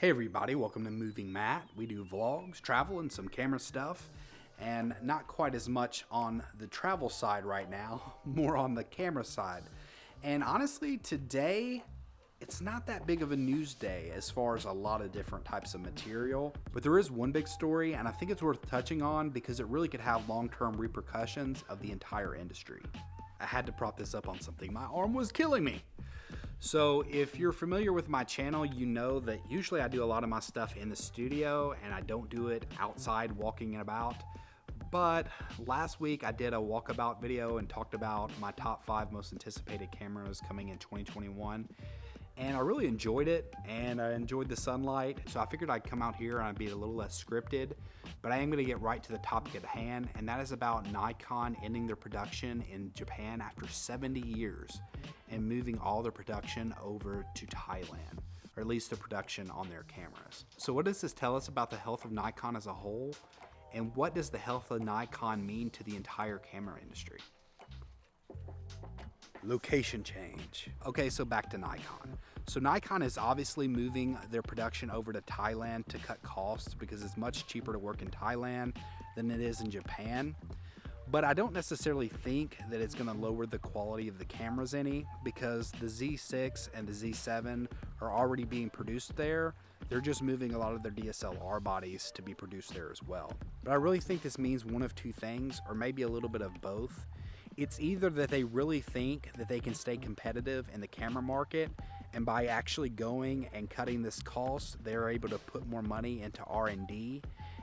Hey everybody, welcome to Moving Matt. We do vlogs, travel, and some camera stuff, and not quite as much on the travel side right now, more on the camera side. And honestly, today, it's not that big of a news day as far as a lot of different types of material, but there is one big story, and I think it's worth touching on because it really could have long-term repercussions of the entire industry. I had to prop this up on something. My arm was killing me. So if you're familiar with my channel, you know that usually I do a lot of my stuff in the studio and I don't do it outside walking about. But last week I did a walkabout video and talked about my top 5 most anticipated cameras coming in 2021. And I really enjoyed it, and I enjoyed the sunlight, so I figured I'd come out here and I'd be a little less scripted, but I am going to get right to the topic at hand, and that is about Nikon ending their production in Japan after 70 years and moving all their production over to Thailand, or at least the production on their cameras. So what does this tell us about the health of Nikon as a whole, and what does the health of Nikon mean to the entire camera industry? Location change. Okay, so back to Nikon. So Nikon is obviously moving their production over to Thailand to cut costs because it's much cheaper to work in Thailand than it is in Japan. But I don't necessarily think that it's going to lower the quality of the cameras any, because the Z6 and the Z7 are already being produced there. They're just moving a lot of their DSLR bodies to be produced there as well. But I really think this means one of two things, or maybe a little bit of both. It's either that they really think that they can stay competitive in the camera market, and by actually going and cutting this cost, they're able to put more money into R&D,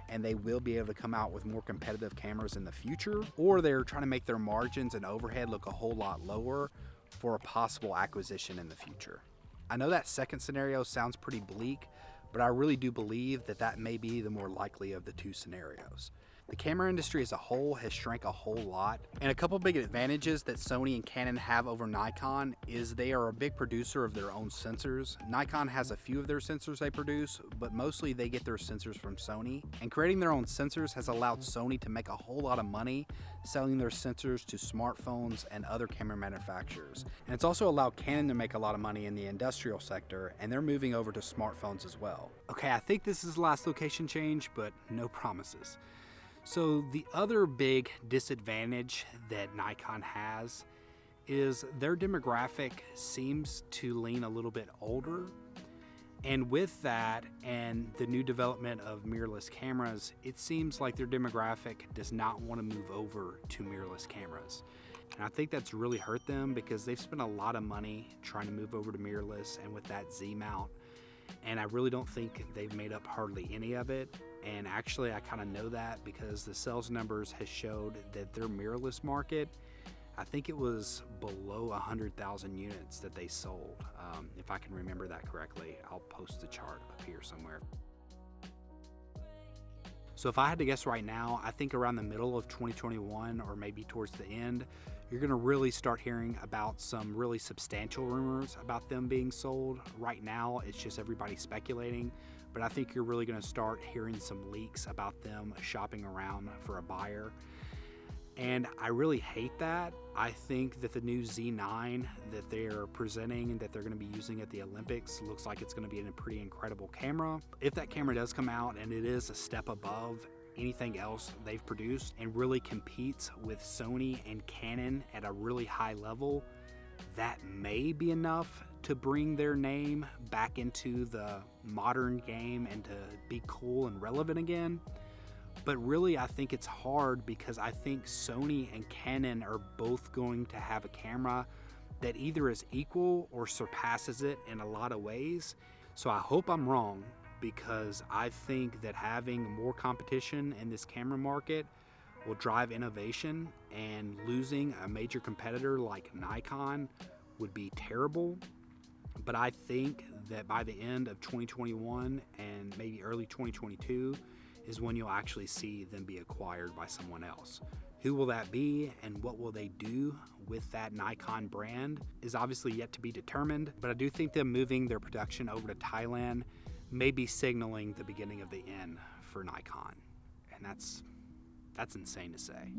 and they will be able to come out with more competitive cameras in the future, or they're trying to make their margins and overhead look a whole lot lower for a possible acquisition in the future. I know that second scenario sounds pretty bleak, but I really do believe that that may be the more likely of the two scenarios. The camera industry as a whole has shrank a whole lot, and a couple big advantages that Sony and Canon have over Nikon is they are a big producer of their own sensors. Nikon has a few of their sensors they produce, but mostly they get their sensors from Sony, and creating their own sensors has allowed Sony to make a whole lot of money selling their sensors to smartphones and other camera manufacturers. And it's also allowed Canon to make a lot of money in the industrial sector, and they're moving over to smartphones as well. Okay, I think this is the last location change, but no promises. So the other big disadvantage that Nikon has is their demographic seems to lean a little bit older. And with that and the new development of mirrorless cameras, it seems like their demographic does not want to move over to mirrorless cameras. And I think that's really hurt them because they've spent a lot of money trying to move over to mirrorless and with that Z mount. And I really don't think they've made up hardly any of it. And actually I kind of know that because the sales numbers has showed that their mirrorless market, I think it was below 100,000 units that they sold. If I can remember that correctly, I'll post the chart up here somewhere. So if I had to guess right now, I think around the middle of 2021 or maybe towards the end, you're gonna really start hearing about some really substantial rumors about them being sold. Right now, it's just everybody speculating, but I think you're really gonna start hearing some leaks about them shopping around for a buyer. And I really hate that. I think that the new Z9 that they're presenting and that they're gonna be using at the Olympics looks like it's gonna be a pretty incredible camera. If that camera does come out and it is a step above anything else they've produced and really competes with Sony and Canon at a really high level, that may be enough to bring their name back into the modern game and to be cool and relevant again. But really, I think it's hard because I think Sony and Canon are both going to have a camera that either is equal or surpasses it in a lot of ways. So I hope I'm wrong, because I think that having more competition in this camera market will drive innovation, and losing a major competitor like Nikon would be terrible. But I think that by the end of 2021 and maybe early 2022 is when you'll actually see them be acquired by someone else. Who will that be and what will they do with that Nikon brand is obviously yet to be determined, but I do think them moving their production over to Thailand may be signaling the beginning of the end for Nikon. And that's insane to say.